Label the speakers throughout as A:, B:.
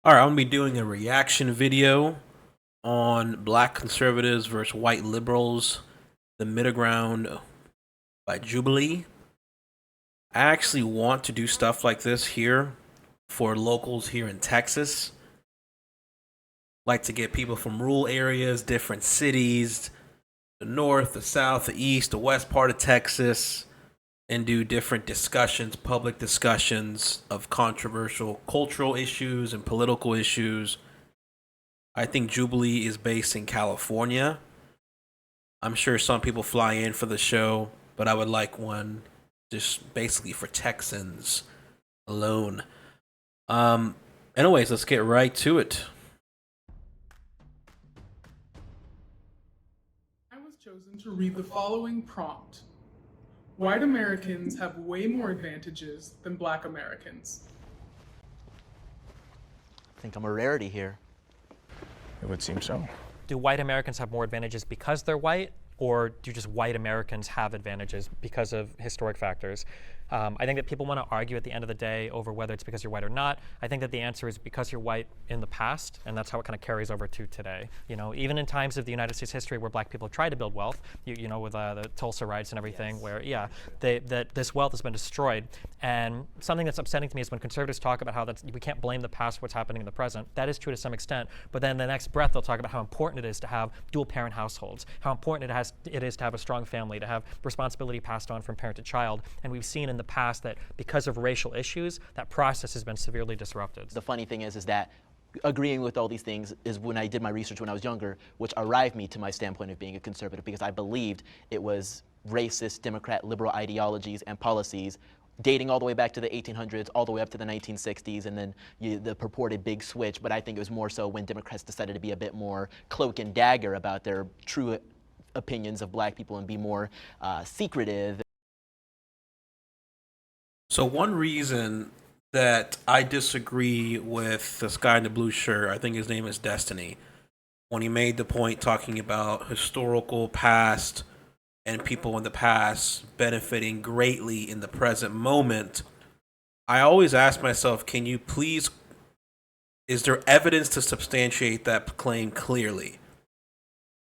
A: All right, I'm gonna be doing a reaction video on Black Conservatives versus White Liberals, The Middle Ground by Jubilee. I actually want to do stuff like this here for locals here in Texas. Like to get people from rural areas, different cities, the north, the south, the east, the west part of Texas, and do different discussions, public discussions of controversial cultural issues and political issues. I think Jubilee is based in California. I'm sure some people fly in for the show, but I would like one just basically for Texans alone. Um, Anyways, let's get right to it.
B: I was chosen to read the following prompt. White Americans have way more advantages than black Americans.
C: I think I'm a rarity here.
D: It would seem so.
E: Do white Americans have more advantages because they're white, or do just white Americans have advantages because of historic factors? I think that people want to argue at the end of the day over whether it's because you're white or not. I think that the answer is because you're white in the past, and that's how it kind of carries over to today. You know, even in times of the United States history where black people have tried to build wealth, you know, with the Tulsa riots and everything, yes, where, yeah, that this wealth has been destroyed. And something that's upsetting to me is when conservatives talk about how we can't blame the past for what's happening in the present. That is true to some extent, but then the next breath they'll talk about how important it is to have dual parent households, how important it is to have a strong family, to have responsibility passed on from parent to child. And we've seen in the past that because of racial issues, that process has been severely disrupted.
C: The funny thing is that agreeing with all these things is when I did my research when I was younger, which arrived me to my standpoint of being a conservative, because I believed it was racist, Democrat, liberal ideologies and policies dating all the way back to the 1800s, all the way up to the 1960s, and then the purported big switch. But I think it was more so when Democrats decided to be a bit more cloak and dagger about their true opinions of black people and be more secretive.
A: So one reason that I disagree with this guy in the blue shirt, I think his name is Destiny, when he made the point talking about historical past and people in the past benefiting greatly in the present moment, I always ask myself, can you please, is there evidence to substantiate that claim clearly?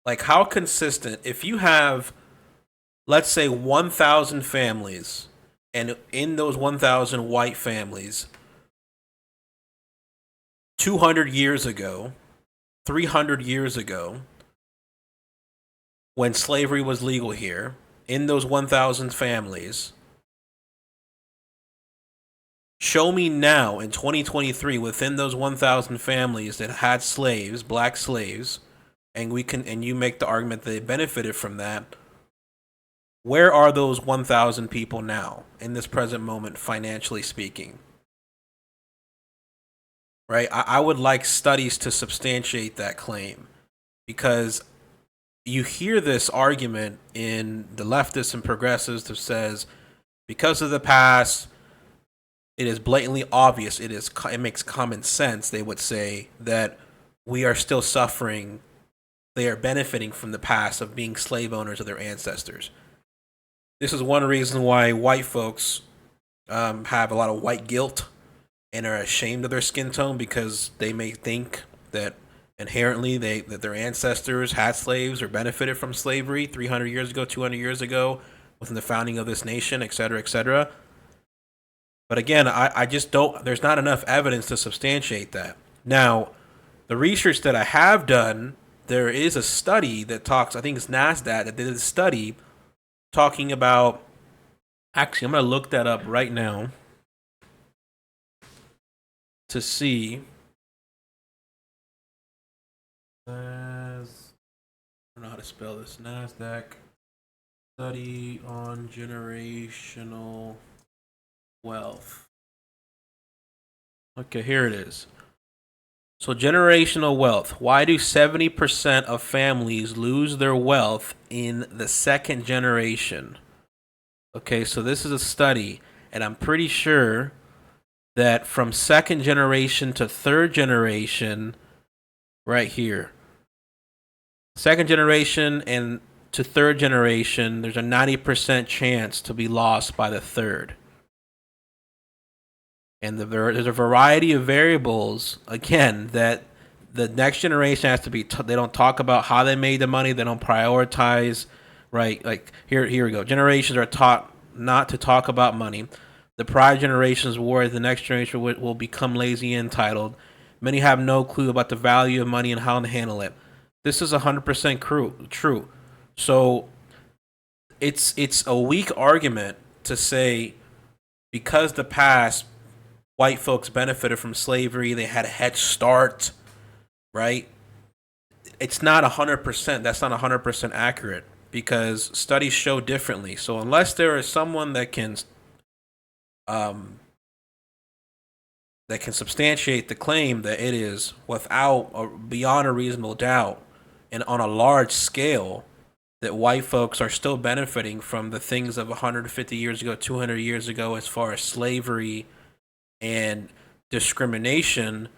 A: Like, how consistent, if you have, let's say, 1,000 families, and in those 1,000 white families, 200 years ago, 300 years ago, when slavery was legal here, in those 1,000 families, show me now in 2023 within those 1,000 families that had slaves, black slaves, and you make the argument that they benefited from that. Where are those 1,000 people now in this present moment, financially speaking? Right? I would like studies to substantiate that claim, because you hear this argument in the leftists and progressives that says because of the past, it is blatantly obvious, it makes common sense, they would say, that we are still suffering, they are benefiting from the past of being slave owners of their ancestors. This is one reason why white folks have a lot of white guilt and are ashamed of their skin tone, because they may think that inherently that their ancestors had slaves or benefited from slavery 300 years ago, 200 years ago, within the founding of this nation, et cetera, et cetera. But again, I just don't, there's not enough evidence to substantiate that. Now, the research that I have done, there is a study that talks, I think it's NASDAQ that did a study talking about, actually, I'm going to look that up right now to see. I don't know how to spell this. NASDAQ study on generational wealth. Okay, here it is. So generational wealth. Why do 70% of families lose their wealth in the second generation? Okay, so this is a study, and I'm pretty sure that from second generation to third generation, right here, second generation and to third generation, there's a 90% chance to be lost by the third. And there's a variety of variables, again, that the next generation has to be, they don't talk about how they made the money. They don't prioritize, right? Like, here we go. Generations are taught not to talk about money. The prior generations worry the next generation will become lazy and entitled. Many have no clue about the value of money and how to handle it. This is 100% true. So it's a weak argument to say because the past white folks benefited from slavery, they had a head start, right? It's not 100%. That's not 100% accurate because studies show differently. So unless there is someone that can substantiate the claim that it is without or beyond a reasonable doubt and on a large scale that white folks are still benefiting from the things of 150 years ago, 200 years ago, as far as slavery and discrimination,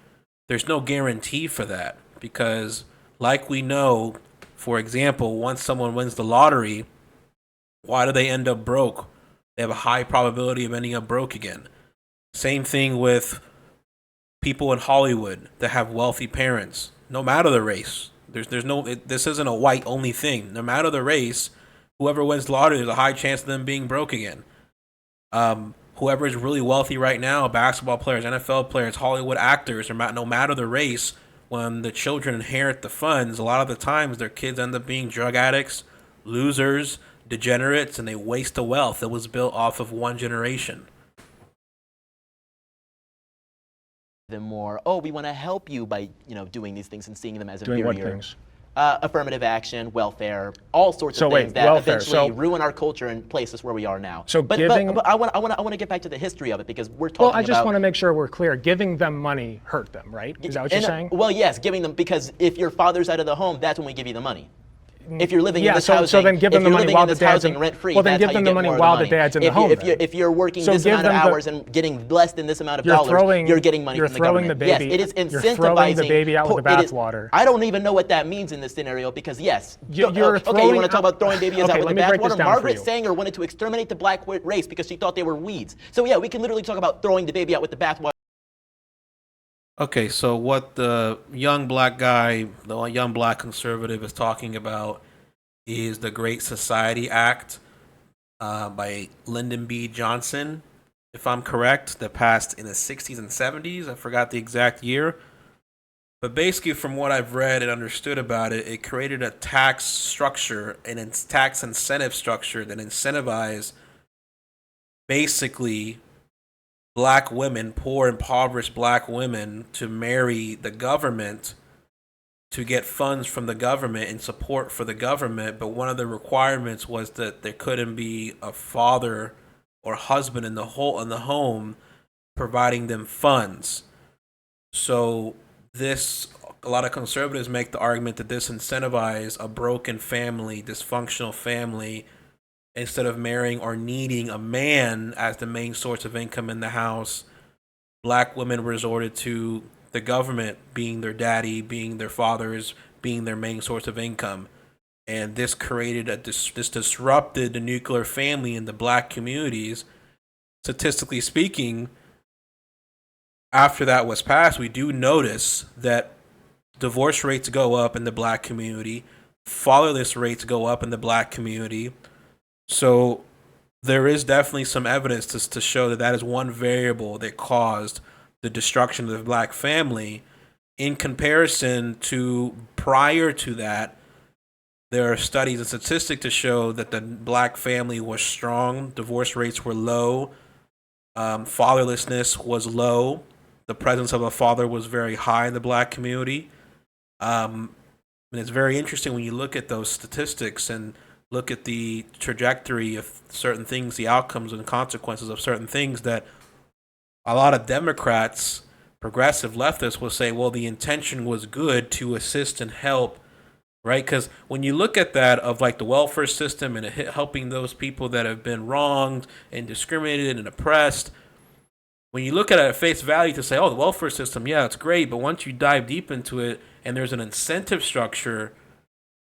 A: there's no guarantee for that because, like we know, for example, once someone wins the lottery, why do they end up broke? They have a high probability of ending up broke again. Same thing with people in Hollywood that have wealthy parents, no matter the race. This isn't a white only thing. No matter the race, whoever wins the lottery, there's a high chance of them being broke again. Whoever is really wealthy right now, basketball players, NFL players, Hollywood actors, no matter the race, when the children inherit the funds, a lot of the times their kids end up being drug addicts, losers, degenerates, and they waste the wealth that was built off of one generation.
C: Them more, oh, we want to help you by, doing these things and seeing them as
D: Doing
C: inferior.
D: what things?
C: Affirmative action, welfare, all sorts of
D: So
C: things
D: wait,
C: that
D: welfare,
C: eventually
D: so-
C: ruin our culture and place us where we are now.
D: So
C: but I want to get back to the history of it because we're talking
D: Well,
C: about.
D: I just want to make sure we're clear. Giving them money hurt them, right? Is that what you're saying?
C: Well, yes, giving them, because if your father's out of the home, that's when we give you the money. If you're living in this
D: so
C: housing,
D: then give them
C: if
D: the
C: you're
D: money
C: living
D: while
C: in
D: the
C: this
D: dad's
C: housing
D: in,
C: rent-free,
D: well, then
C: that's
D: give
C: how
D: them
C: you
D: the
C: get
D: money
C: more of
D: while
C: the
D: the
C: money.
D: dad's in the
C: If you-
D: home.
C: If you're
D: then.
C: if you're working
D: So
C: this
D: give
C: amount of
D: them the-
C: hours and getting less than this amount of dollars, you're getting money
D: you're
C: from the
D: throwing
C: government.
D: the
C: Yes,
D: baby-
C: it is incentivizing.
D: you're throwing the baby out with the
C: it is-
D: bathwater.
C: I don't even know what that means in this scenario because yes.
D: You're
C: okay, you
D: throwing
C: want to talk
D: out-
C: about throwing babies out
D: Okay,
C: with
D: let
C: the
D: me break this
C: bathwater?
D: down for
C: Margaret
D: you.
C: Sanger wanted to exterminate the black race because she thought they were weeds. So yeah, we can literally talk about throwing the baby out with the bathwater.
A: Okay, so what the young black guy, the young black conservative is talking about is the Great Society Act by Lyndon B. Johnson, if I'm correct, that passed in the 60s and 70s. I forgot the exact year. But basically, from what I've read and understood about it, it created a tax structure and its tax incentive structure that incentivized basically black women, poor, impoverished black women, to marry the government to get funds from the government and support for the government. But one of the requirements was that there couldn't be a father or husband in the home providing them funds. So a lot of conservatives make the argument that this incentivized a broken family, dysfunctional family, instead of marrying or needing a man as the main source of income in the house. Black women resorted to the government being their daddy, being their fathers, being their main source of income. And this created this disrupted the nuclear family in the black communities. Statistically speaking, after that was passed, we do notice that divorce rates go up in the black community, fatherless rates go up in the black community. So there is definitely some evidence to show that is one variable that caused the destruction of the black family. In comparison to prior to that, there are studies and statistics to show that the black family was strong, divorce rates were low, fatherlessness was low, the presence of a father was very high in the black community. And it's very interesting when you look at those statistics and look at the trajectory of certain things, the outcomes and consequences of certain things, that a lot of Democrats, progressive leftists, will say, well, the intention was good to assist and help, right? Because when you look at that of like the welfare system and helping those people that have been wronged and discriminated and oppressed, when you look at it at face value to say, oh, the welfare system, yeah, it's great, but once you dive deep into it and there's an incentive structure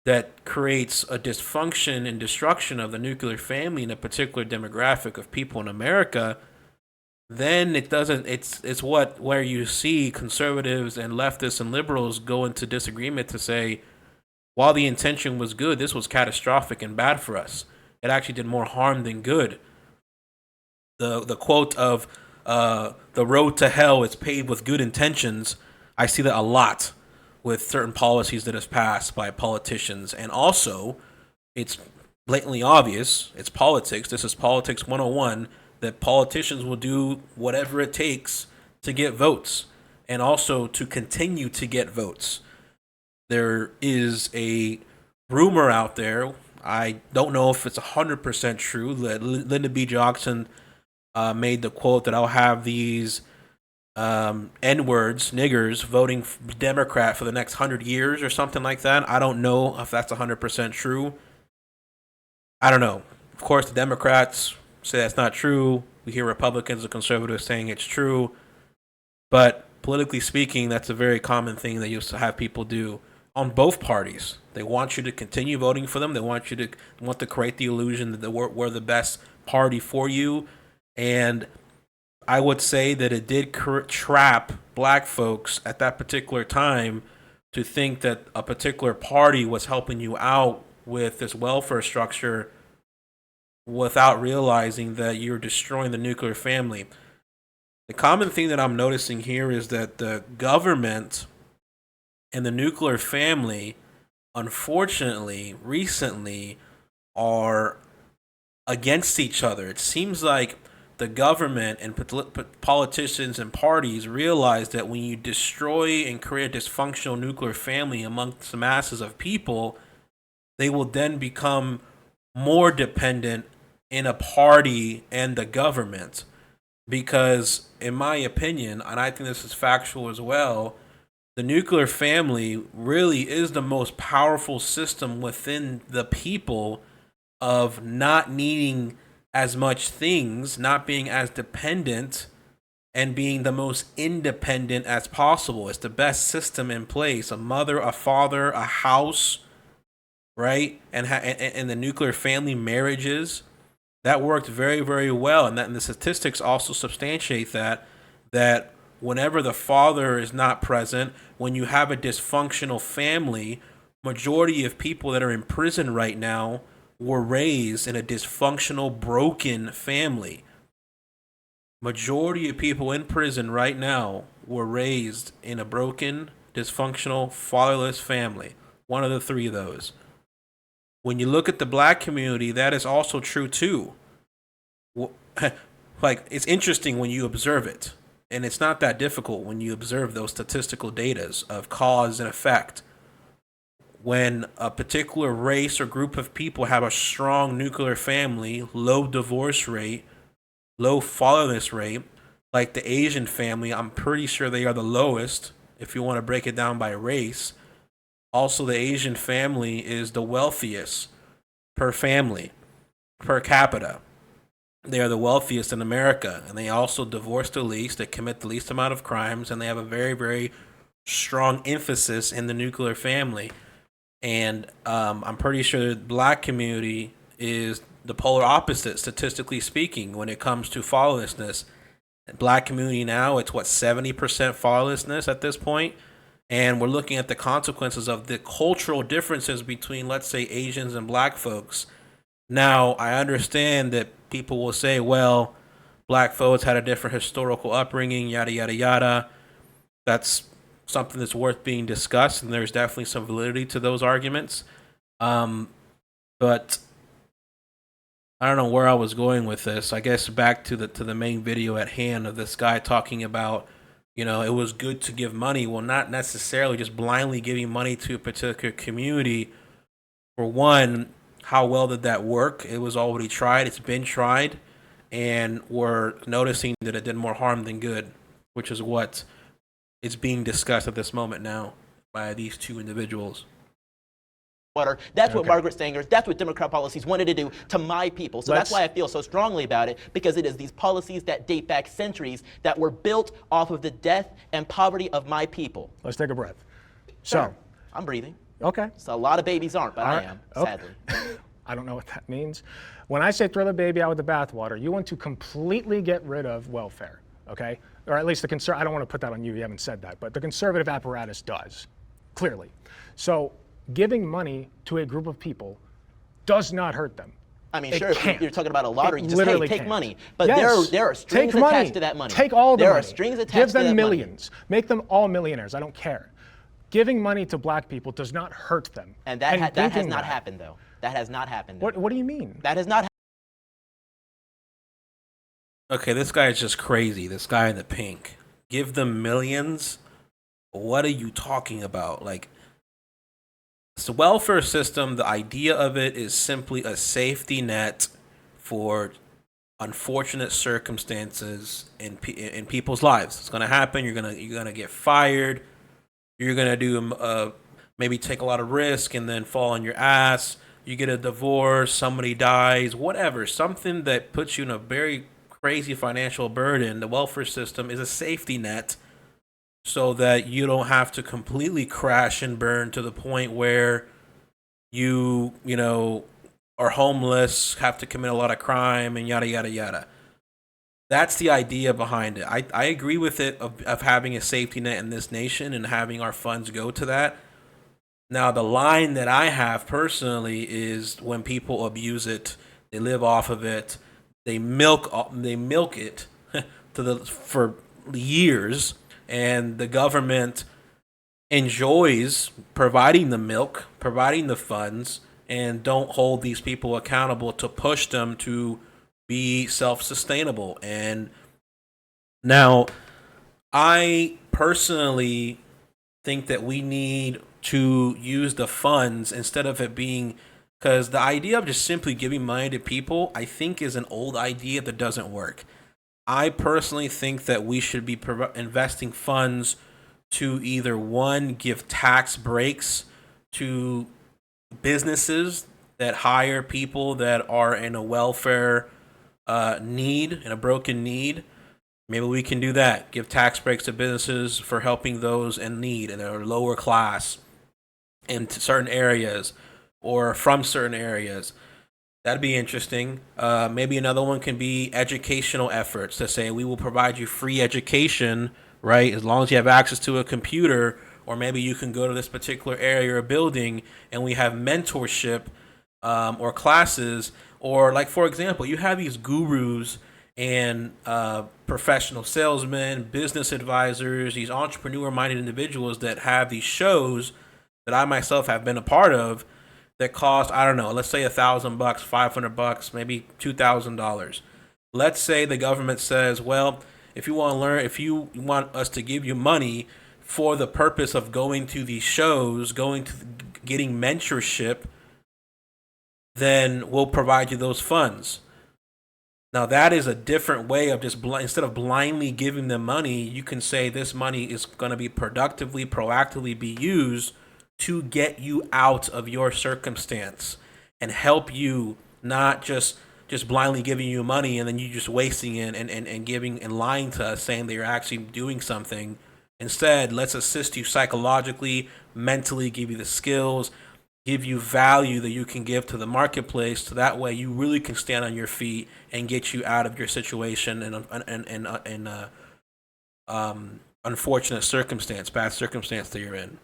A: that creates a dysfunction and destruction of the nuclear family in a particular demographic of people in America, then it doesn't. It's where you see conservatives and leftists and liberals go into disagreement to say, while the intention was good, this was catastrophic and bad for us. It actually did more harm than good. The quote of the road to hell is paved with good intentions. I see that a lot with certain policies that have passed by politicians, and also it's blatantly obvious. It's politics. This is politics 101. That politicians will do whatever it takes to get votes, and also to continue to get votes. There is a rumor out there. I don't know if it's 100% true. That Lyndon B. Johnson made the quote that I'll have these N-words, niggers, voting Democrat for the next 100 years or something like that. I don't know if that's 100% true. I don't know. Of course, the Democrats say that's not true. We hear Republicans and conservatives saying it's true. But politically speaking, that's a very common thing that you used to have people do on both parties. They want you to continue voting for them. They want to create the illusion that we're the best party for you. And I would say that it did trap black folks at that particular time to think that a particular party was helping you out with this welfare structure without realizing that you're destroying the nuclear family. The common thing that I'm noticing here is that the government and the nuclear family, unfortunately, recently are against each other. It seems like the government and politicians and parties realize that when you destroy and create a dysfunctional nuclear family amongst the masses of people, they will then become more dependent in a party and the government. Because, in my opinion, and I think this is factual as well, the nuclear family really is the most powerful system within the people of not needing as much things, not being as dependent, and being the most independent as possible. It's the best system in place. A mother, a father, a house, right? And the nuclear family marriages, that worked very, very well. And the statistics also substantiate that whenever the father is not present, when you have a dysfunctional family, majority of people that are in prison right now were raised in a dysfunctional, broken family. Majority of people in prison right now were raised in a broken, dysfunctional, fatherless family. One of the three of those. When you look at the black community, that is also true too. Like, it's interesting when you observe it. And it's not that difficult when you observe those statistical data of cause and effect. When a particular race or group of people have a strong nuclear family, low divorce rate, low fatherless rate, like the Asian family, I'm pretty sure they are the lowest if you want to break it down by race. Also, the Asian family is the wealthiest per family, per capita. They are the wealthiest in America, and they also divorce the least, they commit the least amount of crimes, and they have a very, very strong emphasis in the nuclear family. And I'm pretty sure the black community is the polar opposite, statistically speaking, when it comes to fatherlessness. Black community now, it's 70% fatherlessness at this point. And we're looking at the consequences of the cultural differences between, let's say, Asians and black folks. Now, I understand that people will say, well, black folks had a different historical upbringing, yada, yada, yada. That's something that's worth being discussed, and there's definitely some validity to those arguments. But I don't know where I was going with this. I guess back to the main video at hand of this guy talking about, it was good to give money. Well, not necessarily just blindly giving money to a particular community. For one, how well did that work? It was already tried. It's been tried. And we're noticing that it did more harm than good, which is what is being discussed at this moment now by these two individuals.
C: That's what Margaret Sanger, that's what Democrat policies wanted to do to my people. So that's why I feel so strongly about it, because it is these policies that date back centuries that were built off of the death and poverty of my people.
D: Let's take a breath.
C: Sure.
D: So,
C: I'm breathing.
D: okay.
C: So a lot of babies aren't, but I am, sadly.
D: I don't know what that means. When I say throw the baby out with the bathwater, you want to completely get rid of welfare, okay? Or at least I don't want to put that on you, you haven't said that, but the conservative apparatus does, clearly. So giving money to a group of people does not hurt them.
C: I mean,
D: It
C: sure, if
D: can't.
C: you're talking about a lottery,
D: It
C: just, hey,
D: literally
C: take
D: can't.
C: money. But
D: Yes.
C: there are strings
D: Take money.
C: attached to that money.
D: Take all the
C: there
D: money.
C: are strings attached
D: Give
C: to
D: them
C: that
D: millions. Make them all millionaires. I don't care. Giving money to black people does not hurt them.
C: money. And that has
D: thinking
C: not
D: that-
C: happened, though. That has not happened.
D: What do you mean?
C: That has not happened.
A: Okay, this guy is just crazy. This guy in the pink. Give them millions? What are you talking about? Like, the welfare system, the idea of it is simply a safety net for unfortunate circumstances in people's lives. It's gonna happen. You're gonna get fired. You're gonna do maybe take a lot of risk and then fall on your ass. You get a divorce. Somebody dies. Whatever. Something that puts you in a very crazy financial burden. The welfare system is a safety net so that you don't have to completely crash and burn to the point where you are homeless, have to commit a lot of crime, and yada yada yada. That's the idea behind it. I agree with it of having a safety net in this nation and having our funds go to that. Now, the line that I have personally is when people abuse it, they live off of it, they milk it for years, and the government enjoys providing the milk, providing the funds, and don't hold these people accountable to push them to be self-sustainable. And now, I personally think that we need to use the funds instead of it being, because the idea of just simply giving money to people, I think, is an old idea that doesn't work. I personally think that we should be investing funds to either, one, give tax breaks to businesses that hire people that are in a welfare need, in a broken need. Maybe we can do that. Give tax breaks to businesses for helping those in need and are lower class in certain areas or from certain areas. That'd be interesting. Maybe another one can be educational efforts to say we will provide you free education, right? As long as you have access to a computer, or maybe you can go to this particular area or building and we have mentorship or classes. Or, like, for example, you have these gurus and professional salesmen, business advisors, these entrepreneur-minded individuals that have these shows that I myself have been a part of that cost, I don't know, let's say $1,000, $500, maybe $2,000. Let's say the government says, well, if you want us to give you money for the purpose of going to these shows, getting mentorship, then we'll provide you those funds. Now, that is a different way of just, instead of blindly giving them money, you can say this money is going to be proactively be used to get you out of your circumstance and help you, not just blindly giving you money and then you just wasting it and giving and lying to us saying that you're actually doing something. Instead, let's assist you psychologically, mentally, give you the skills, give you value that you can give to the marketplace, so that way you really can stand on your feet and get you out of your situation and unfortunate circumstance, bad circumstance that you're in.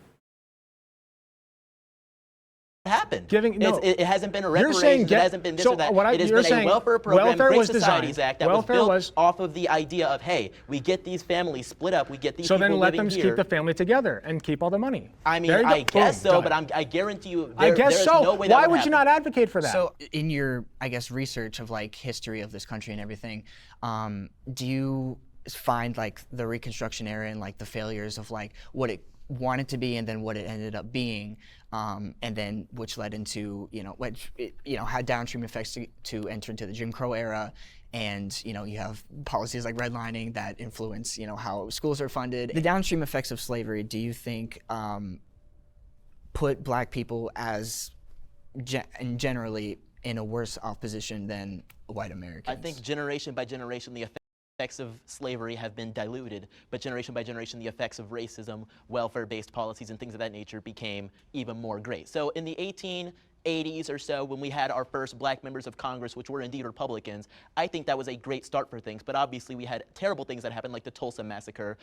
C: Happened.
D: No.
C: It hasn't been a
D: You're
C: reparations.
D: saying
C: It hasn't been this or that.
D: What
C: It has
D: you're
C: been
D: saying,
C: a welfare program,
D: welfare
C: Great
D: was
C: Societies
D: designed.
C: Act that
D: Welfare
C: was built
D: was
C: off of the idea of, hey, we get these families split up, we get these
D: so
C: people
D: then let
C: living
D: them
C: here.
D: keep the family together and keep all the money.
C: I mean,
D: There you go.
C: I guess
D: Boom,
C: so,
D: done.
C: but I guarantee you,
D: I
C: there
D: guess
C: is
D: so.
C: no way that
D: Why
C: would
D: would you not
C: happen.
D: advocate for that?
F: So, in your, I guess, research of like history of this country and everything, do you find like the Reconstruction era and like the failures of like what it wanted to be and then what it ended up being, and then which led into had downstream effects to enter into the Jim Crow era, and you have policies like redlining that influence how schools are funded. The downstream effects of slavery, do you think put black people as generally in a worse off position than white Americans?
C: I think generation by generation, the effects of slavery have been diluted, but generation by generation, the effects of racism, welfare-based policies, and things of that nature became even more great. So in the 80s or so, when we had our first black members of Congress, which were indeed Republicans, I think that was a great start for things. But obviously, we had terrible things that happened, like the Tulsa massacre,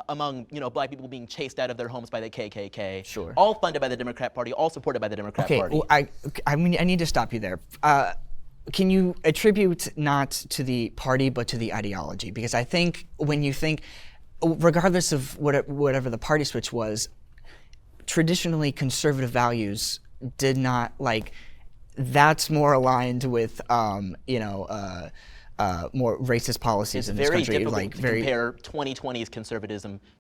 C: among black people being chased out of their homes by the KKK.
F: Sure.
C: All funded by the Democrat Party, all supported by the Democrat
F: Okay,
C: Party.
F: well, I mean, I need to stop you there. Can you attribute not to the party but to the ideology? Because I think when you think, regardless of whatever the party switch was, traditionally conservative values did not that's more aligned with more racist policies
C: It's
F: in this
C: very
F: country.
C: difficult to compare 2020's conservatism